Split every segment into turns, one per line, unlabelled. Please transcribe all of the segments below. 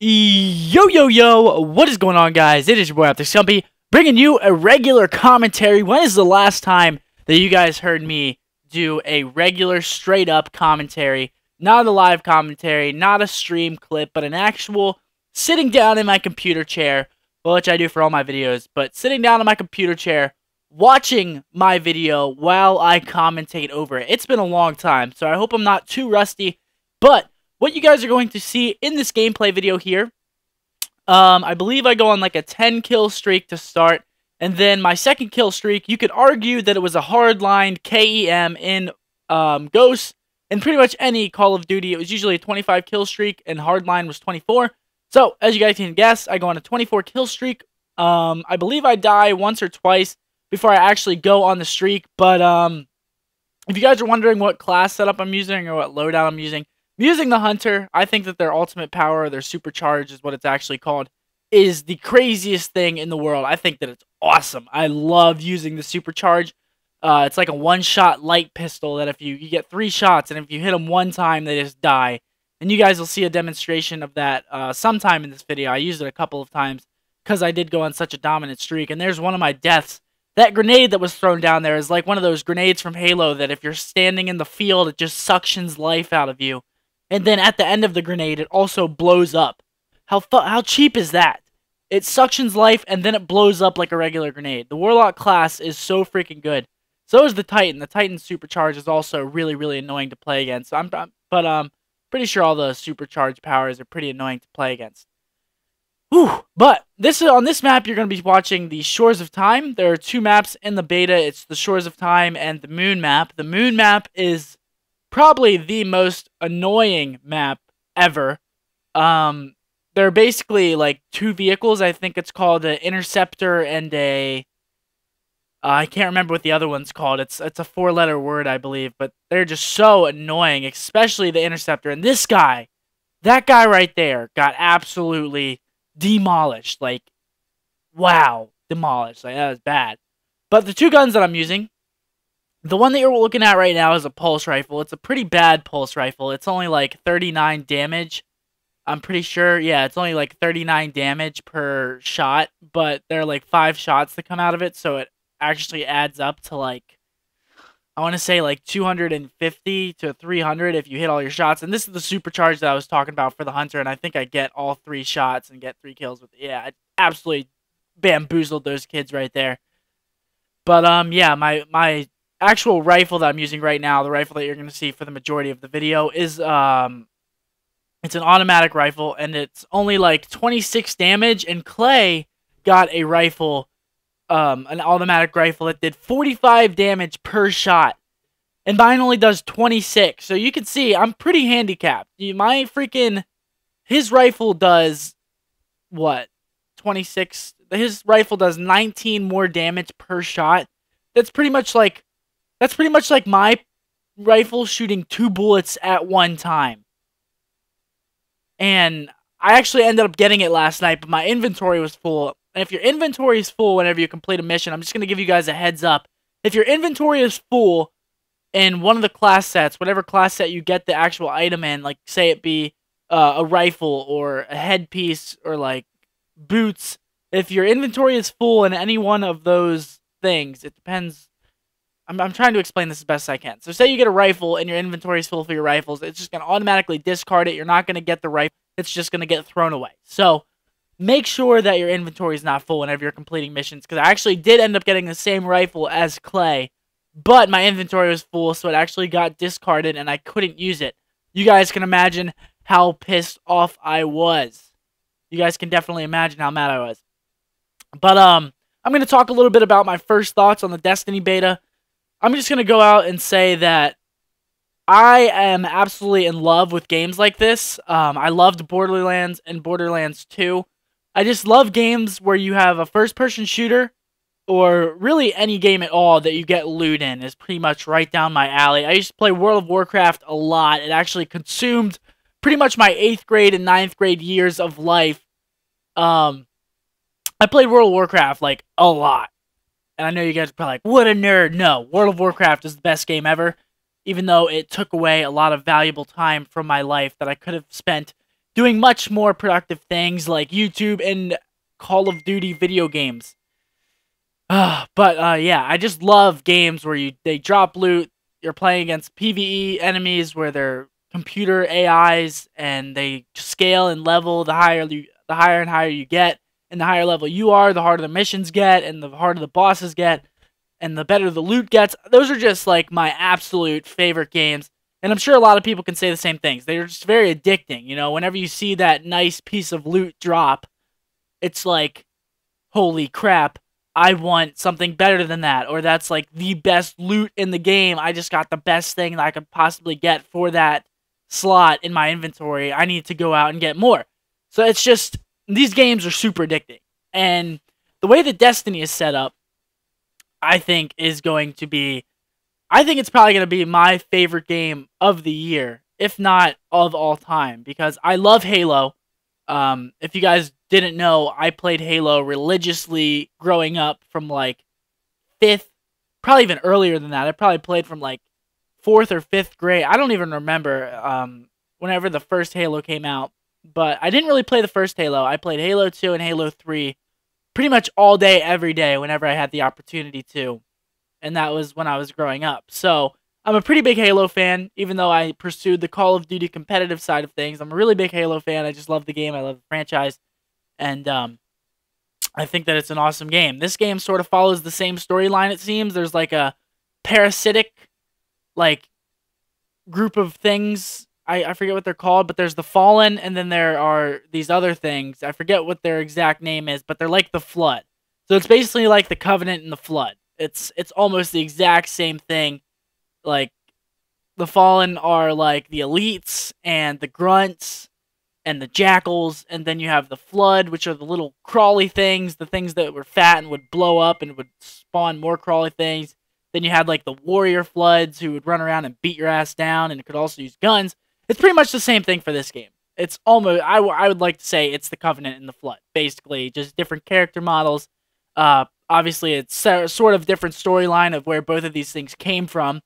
Yo, yo, yo, what is going on, guys? It is your boy out there, Scumpy, bringing you a regular commentary. When is the last time that you guys heard me do a regular, straight-up commentary? Not a live commentary, not a stream clip, but an actual sitting down in my computer chair, which I do for all my videos, but sitting down in my computer chair, watching my video while I commentate over it. It's been a long time, so I hope I'm not too rusty, but what you guys are going to see in this gameplay video here, I believe I go on like a 10 kill streak to start, and then my second kill streak, you could argue that it was a hardline KEM in Ghosts, and pretty much any Call of Duty, it was usually a 25 kill streak, and hardline was 24. So, as you guys can guess, I go on a 24 kill streak. I believe I die once or twice before I actually go on the streak, but if you guys are wondering what class setup I'm using or what loadout I'm using the Hunter. I think that their ultimate power, their supercharge is what it's actually called, is the craziest thing in the world. I think that it's awesome. I love using the supercharge. It's like a one-shot light pistol that if you get 3 shots, and if you hit them one time, they just die. And you guys will see a demonstration of that sometime in this video. I used it a couple of times because I did go on such a dominant streak. And there's one of my deaths. That grenade that was thrown down there is like one of those grenades from Halo that if you're standing in the field, it just suctions life out of you. And then at the end of the grenade, it also blows up. How cheap is that? It suctions life, and then it blows up like a regular grenade. The Warlock class is so freaking good. So is the Titan. The Titan supercharge is also really, really annoying to play against. But pretty sure all the supercharge powers are pretty annoying to play against. Whew. But on this map, you're going to be watching the Shores of Time. There are 2 maps in the beta. It's the Shores of Time and the Moon map. The Moon map is probably the most annoying map ever. There are basically like 2 vehicles. I think it's called an Interceptor and a I can't remember what the other one's called. It's a 4-letter word, I believe, but they're just so annoying, especially the Interceptor. And this guy, that guy right there, got absolutely demolished. Like, wow, demolished. Like, that was bad. But the 2 guns that I'm using, the one that you're looking at right now is a pulse rifle. It's a pretty bad pulse rifle. It's only like 39 damage. I'm pretty sure. Yeah, it's only like 39 damage per shot, but there are like 5 shots that come out of it, so it actually adds up to like, I want to say like 250 to 300 if you hit all your shots. And this is the supercharge that I was talking about for the Hunter, and I think I get all 3 shots and get 3 kills with it. Yeah, I absolutely bamboozled those kids right there. But yeah, my actual rifle that I'm using right now, the rifle that you're going to see for the majority of the video, is it's an automatic rifle, and it's only like 26 damage, and Clay got a rifle, an automatic rifle that did 45 damage per shot, and mine only does 26, so you can see I'm pretty handicapped. His rifle does, what, 26? His rifle does 19 more damage per shot. That's pretty much like my rifle shooting 2 bullets at one time. And I actually ended up getting it last night, but my inventory was full. And if your inventory is full whenever you complete a mission, I'm just going to give you guys a heads up. If your inventory is full in one of the class sets, whatever class set you get the actual item in, like say it be a rifle or a headpiece or like boots, if your inventory is full in any one of those things, it depends. I'm trying to explain this as best I can. So say you get a rifle and your inventory is full for your rifles. It's just going to automatically discard it. You're not going to get the rifle. It's just going to get thrown away. So make sure that your inventory is not full whenever you're completing missions. Because I actually did end up getting the same rifle as Clay. But my inventory was full, so it actually got discarded and I couldn't use it. You guys can imagine how pissed off I was. You guys can definitely imagine how mad I was. But I'm going to talk a little bit about my first thoughts on the Destiny beta. I'm just going to go out and say that I am absolutely in love with games like this. I loved Borderlands and Borderlands 2. I just love games where you have a first-person shooter, or really any game at all that you get loot in is pretty much right down my alley. I used to play World of Warcraft a lot. It actually consumed pretty much my 8th grade and 9th grade years of life. I played World of Warcraft like a lot. And I know you guys are probably like, what a nerd. No, World of Warcraft is the best game ever, even though it took away a lot of valuable time from my life that I could have spent doing much more productive things like YouTube and Call of Duty video games. But yeah, I just love games where they drop loot. You're playing against PvE enemies where they're computer AIs and they scale and level the higher and higher you get, and the higher level you are, the harder the missions get, and the harder the bosses get, and the better the loot gets. Those are just like my absolute favorite games. And I'm sure a lot of people can say the same things. They're just very addicting. You know, whenever you see that nice piece of loot drop, it's like, holy crap, I want something better than that. Or that's like the best loot in the game. I just got the best thing that I could possibly get for that slot in my inventory. I need to go out and get more. So it's just, these games are super addicting. And the way that Destiny is set up, I think is going to be, I think it's probably going to be my favorite game of the year, if not of all time, because I love Halo. If you guys didn't know, I played Halo religiously growing up from like 5th, probably even earlier than that. I probably played from like 4th or 5th grade. I don't even remember whenever the first Halo came out, but I didn't really play the first Halo. I played Halo 2 and Halo 3 pretty much all day, every day, whenever I had the opportunity to. And that was when I was growing up. So I'm a pretty big Halo fan, even though I pursued the Call of Duty competitive side of things. I'm a really big Halo fan. I just love the game. I love the franchise. And I think that it's an awesome game. This game sort of follows the same storyline, it seems. There's like a parasitic like group of things. I forget what they're called, but there's the Fallen, and then there are these other things. I forget what their exact name is, but they're like the Flood. So it's basically like the Covenant and the Flood. It's almost the exact same thing. Like, the Fallen are like the elites and the grunts and the jackals, and then you have the Flood, which are the little crawly things, the things that were fat and would blow up and would spawn more crawly things. Then you had like the warrior Floods who would run around and beat your ass down and could also use guns. It's pretty much the same thing for this game. It's almost, I would like to say it's the Covenant and the Flood, basically, just different character models. Obviously, it's sort of different storyline of where both of these things came from,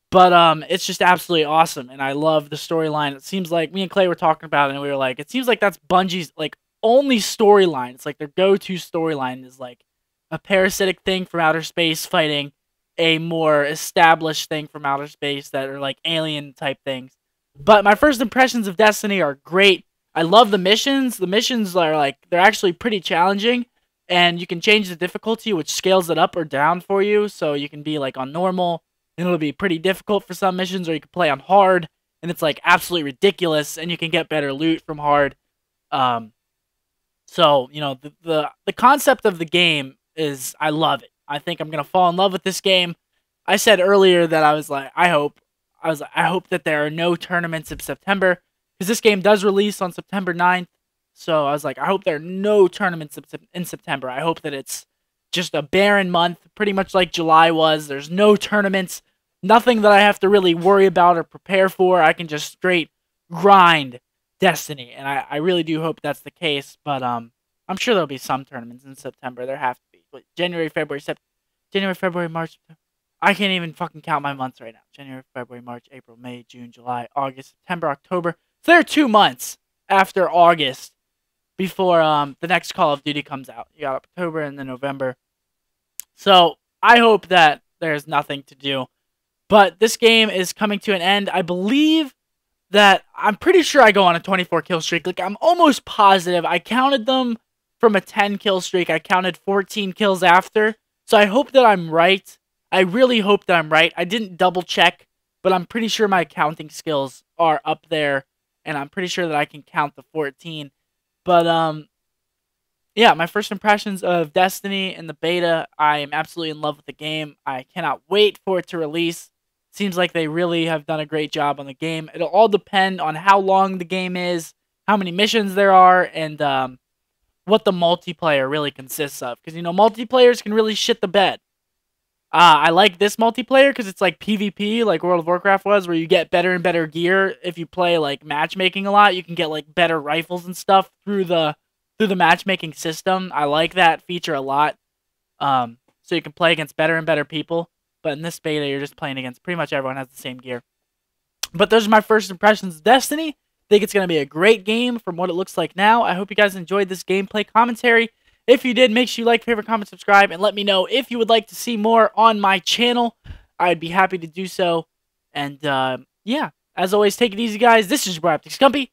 but it's just absolutely awesome, and I love the storyline. It seems like me and Clay were talking about it, and we were like, it seems like that's Bungie's like only storyline. It's like their go-to storyline is like a parasitic thing from outer space fighting a more established thing from outer space that are like alien type things. But my first impressions of Destiny are great. I love the missions. The missions are like, they're actually pretty challenging, and you can change the difficulty, which scales it up or down for you. So you can be like on normal, and it'll be pretty difficult for some missions, or you can play on hard, and it's like absolutely ridiculous, and you can get better loot from hard. So you know, the concept of the game is, I love it. I think I'm gonna fall in love with this game. I said earlier that I was like, I hope that there are no tournaments in September, because this game does release on September 9th. So I was like, I hope there are no tournaments in September. I hope that it's just a barren month, pretty much like July was. There's no tournaments, nothing that I have to really worry about or prepare for. I can just straight grind Destiny, and I really do hope that's the case. But I'm sure there'll be some tournaments in September. There have to be. But January, February, March. I can't even fucking count my months right now. January, February, March, April, May, June, July, August, September, October. So there are 2 months after August before the next Call of Duty comes out. You got October and then November. So I hope that there's nothing to do. But this game is coming to an end. I believe that, I'm pretty sure I go on a 24 kill streak. Like, I'm almost positive. I counted them from a 10 kill streak. I counted 14 kills after. So I hope that I'm right. I really hope that I'm right. I didn't double check, but I'm pretty sure my counting skills are up there, and I'm pretty sure that I can count the 14. But yeah, my first impressions of Destiny and the beta, I am absolutely in love with the game. I cannot wait for it to release. Seems like they really have done a great job on the game. It'll all depend on how long the game is, how many missions there are, and what the multiplayer really consists of. Because, you know, multiplayers can really shit the bed. I like this multiplayer because it's like PvP, like World of Warcraft was, where you get better and better gear. If you play like matchmaking a lot, you can get like better rifles and stuff through the matchmaking system. I like that feature a lot. So you can play against better and better people. But in this beta, you're just playing against pretty much everyone has the same gear. But those are my first impressions of Destiny. Think it's going to be a great game from what it looks like now. I hope you guys enjoyed this gameplay commentary. If you did, make sure you like, favorite, comment, subscribe, and let me know if you would like to see more on my channel. I'd be happy to do so. And, yeah, as always, take it easy, guys. This is your boy, Scumpy.